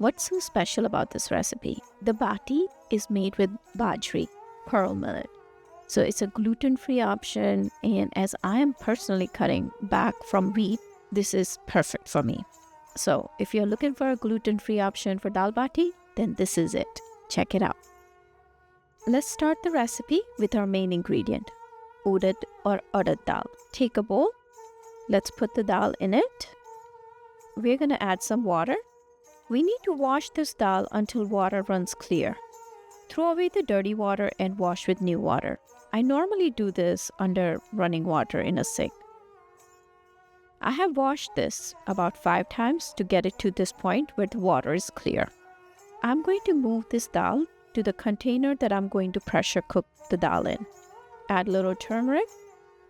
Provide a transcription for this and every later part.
What's so special about this recipe? The Baati is made with Bajri, pearl millet. So it's a gluten-free option, and as I am personally cutting back from wheat, this is perfect for me. So if you're looking for a gluten-free option for Daal Baati, then this is it. Check it out. Let's start the recipe with our main ingredient, Udad or Udad Daal. Take a bowl. Let's put the dal in it. We're going to add some water. We need to wash this dal until water runs clear. Throw away the dirty water and wash with new water. I normally do this under running water in a sink. I have washed this about 5 times to get it to this point where the water is clear. I'm going to move this dal to the container that I'm going to pressure cook the dal in. Add a little turmeric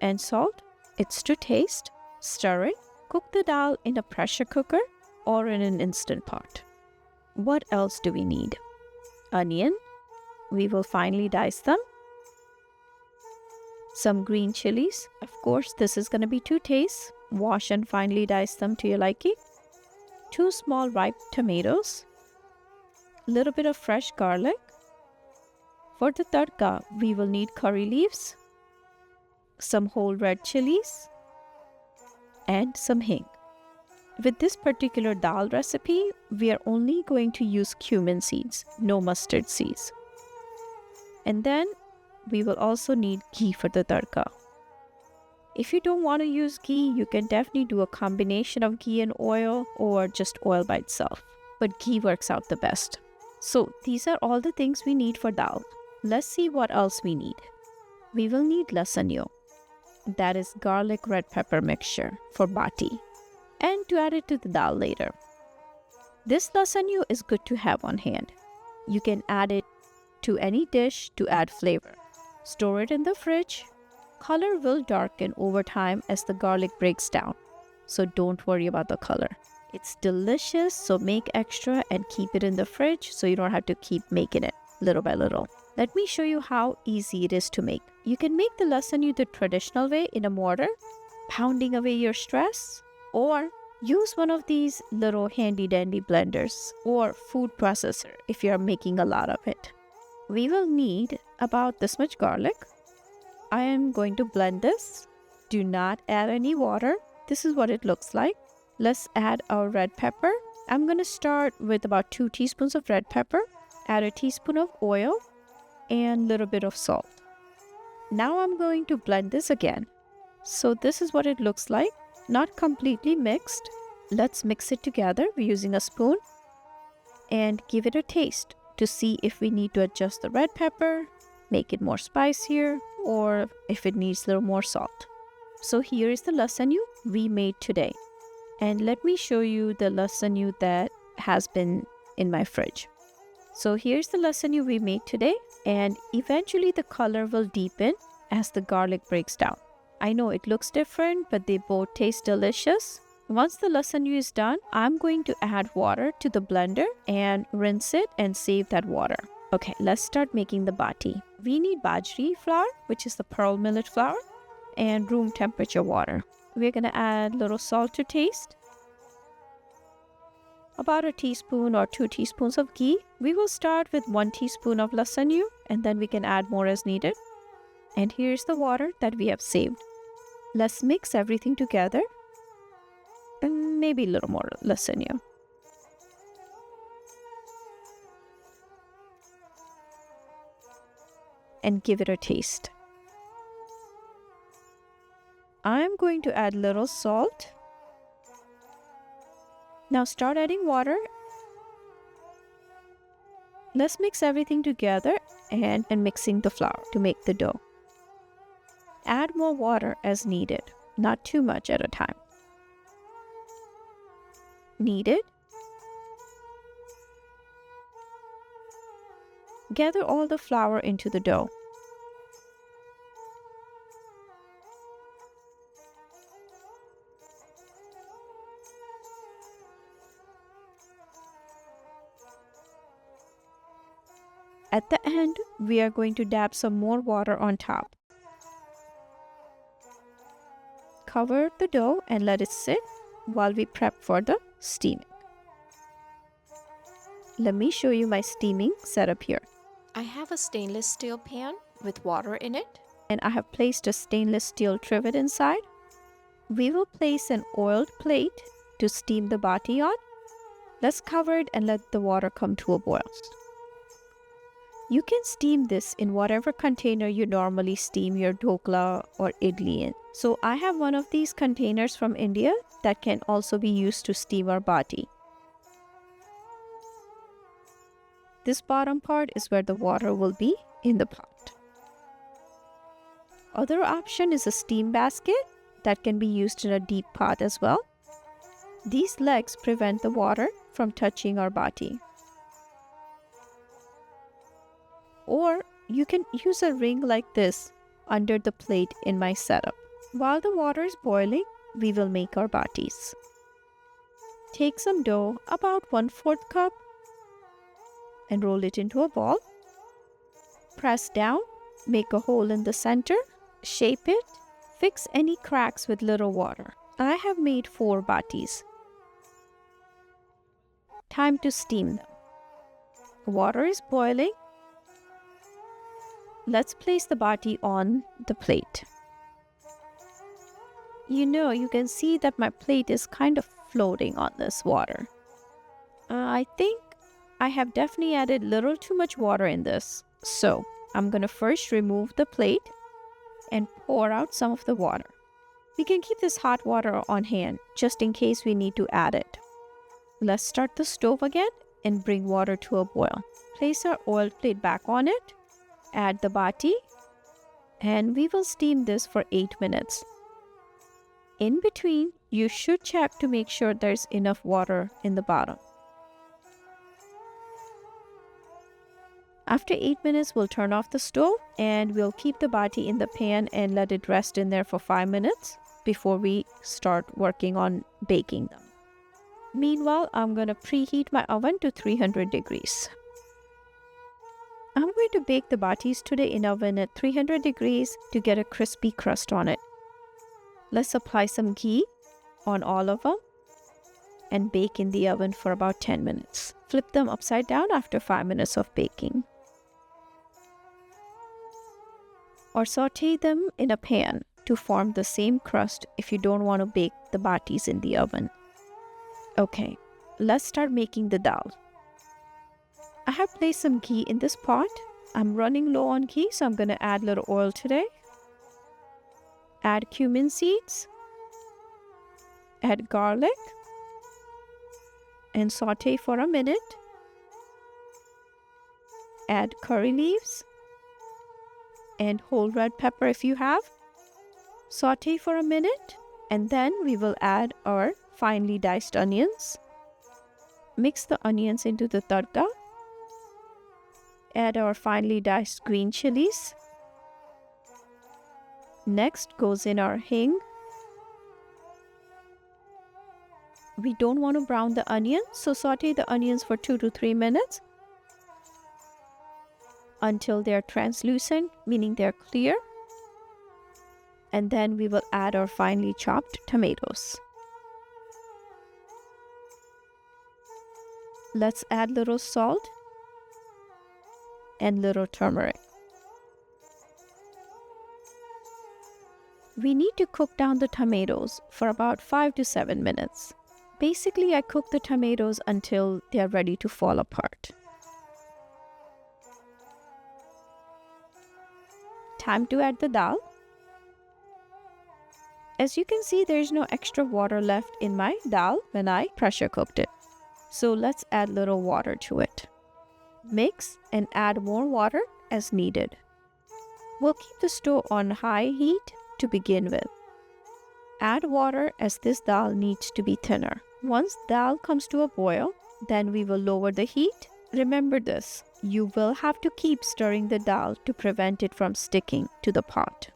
and salt. It's to taste. Stir it. Cook the dal in a pressure cooker or in an instant pot. What else do we need? Onion. We will finely dice them. Some green chilies. Of course, this is going to be to taste. Wash and finely dice them to your liking. 2 small ripe tomatoes. A little bit of fresh garlic. For the tadka, we will need curry leaves, some whole red chilies, and some hing. With this particular dal recipe, we are only going to use cumin seeds, no mustard seeds. And then we will also need ghee for the tadka. If you don't want to use ghee, you can definitely do a combination of ghee and oil or just oil by itself. But ghee works out the best. So these are all the things we need for dal. Let's see what else we need. We will need lasanyo, that is garlic red pepper mixture for Baati, and to add it to the dal later. This lasanyo is good to have on hand. You can add it to any dish to add flavor. Store it in the fridge. Color will darken over time as the garlic breaks down, so don't worry about the color. It's delicious, so make extra and keep it in the fridge so you don't have to keep making it little by little. Let me show you how easy it is to make. You can make the lasanyo the traditional way in a mortar, pounding away your stress, or use one of these little handy dandy blenders or food processor if you're making a lot of it. We will need about this much garlic. I am going to blend this. Do not add any water. This is what it looks like. Let's add our red pepper. I'm going to start with about 2 teaspoons of red pepper. Add a teaspoon of oil and a little bit of salt. Now I'm going to blend this again. So this is what it looks like. Not completely mixed. Let's mix it together using a spoon and give it a taste to see if we need to adjust the red pepper, make it more spicier, or if it needs a little more salt. So here is the lasanyo we made today. And let me show you the lasanyo that has been in my fridge. So here's the lasanyo we made today, and eventually the color will deepen as the garlic breaks down. I know it looks different, but they both taste delicious. Once the lasanyo is done, I'm going to add water to the blender and rinse it and save that water. Okay, let's start making the Baati. We need Bajri flour, which is the pearl millet flour, and room temperature water. We're going to add a little salt to taste. About a teaspoon or 2 teaspoons of ghee. We will start with 1 teaspoon of lasanyo and then we can add more as needed. And here's the water that we have saved. Let's mix everything together and maybe a little more lasanyo. And give it a taste. I'm going to add a little salt. Now start adding water. Let's mix everything together and mixing the flour to make the dough. Add more water as needed, not too much at a time. Needed. Gather all the flour into the dough. At the end, we are going to dab some more water on top. Cover the dough and let it sit while we prep for the steaming. Let me show you my steaming setup here. I have a stainless steel pan with water in it. And I have placed a stainless steel trivet inside. We will place an oiled plate to steam the bati on. Let's cover it and let the water come to a boil. You can steam this in whatever container you normally steam your dhokla or idli in. So I have one of these containers from India that can also be used to steam our bati. This bottom part is where the water will be in the pot. Other option is a steam basket that can be used in a deep pot as well. These legs prevent the water from touching our bati. Or you can use a ring like this under the plate in my setup. While the water is boiling, we will make our batis. Take some dough, about 1/4 cup, and roll it into a ball. Press down, make a hole in the center, shape it, fix any cracks with little water. I have made 4 batis. Time to steam them. Water is boiling. Let's place the bati on the plate. You can see that my plate is kind of floating on this water. I think I have definitely added a little too much water in this. So I'm going to first remove the plate and pour out some of the water. We can keep this hot water on hand just in case we need to add it. Let's start the stove again and bring water to a boil. Place our oiled plate back on it. Add the bati, and we will steam this for 8 minutes. In between, you should check to make sure there's enough water in the bottom. After 8 minutes, we'll turn off the stove and we'll keep the bati in the pan and let it rest in there for 5 minutes before we start working on baking them. Meanwhile, I'm going to preheat my oven to 300 degrees. I'm going to bake the batis today in oven at 300 degrees to get a crispy crust on it. Let's apply some ghee on all of them and bake in the oven for about 10 minutes. Flip them upside down after 5 minutes of baking. Or saute them in a pan to form the same crust if you don't want to bake the batis in the oven. Okay, let's start making the dal. I have placed some ghee in this pot. I'm running low on ghee, so I'm going to add a little oil today. Add cumin seeds. Add garlic. And saute for a minute. Add curry leaves. And whole red pepper if you have. Saute for a minute. And then we will add our finely diced onions. Mix the onions into the tadka. Add our finely diced green chilies. Next goes in our hing. We don't want to brown the onions, so saute the onions for 2 to 3 minutes until they're translucent, meaning they're clear. And then we will add our finely chopped tomatoes. Let's add little salt and little turmeric. We need to cook down the tomatoes for about 5 to 7 minutes. Basically, I cook the tomatoes until they are ready to fall apart. Time to add the dal. As you can see, there is no extra water left in my dal when I pressure cooked it. So let's add little water to it. Mix and add more water as needed. We'll keep the stove on high heat to begin with. Add water as this dal needs to be thinner. Once dal comes to a boil, then we will lower the heat. Remember this, you will have to keep stirring the dal to prevent it from sticking to the pot.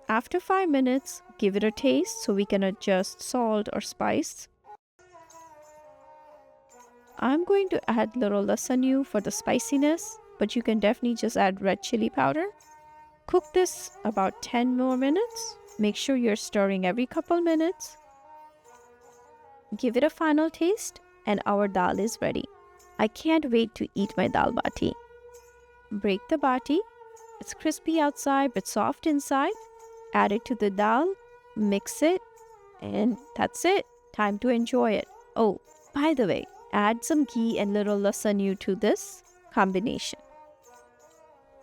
After 5 minutes, give it a taste so we can adjust salt or spice. I'm going to add little lasanyu for the spiciness, but you can definitely just add red chili powder. Cook this about 10 more minutes. Make sure you're stirring every couple minutes. Give it a final taste and our dal is ready. I can't wait to eat my dal bati. Break the bati. It's crispy outside but soft inside. Add it to the dal, mix it, and that's it. Time to enjoy it. Oh, by the way, add some ghee and little lasagna to this combination.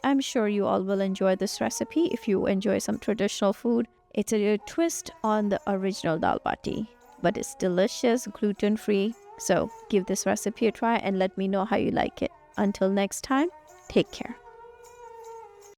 I'm sure you all will enjoy this recipe if you enjoy some traditional food. It's a twist on the original dal bati, but it's delicious, gluten-free. So give this recipe a try and let me know how you like it. Until next time, take care.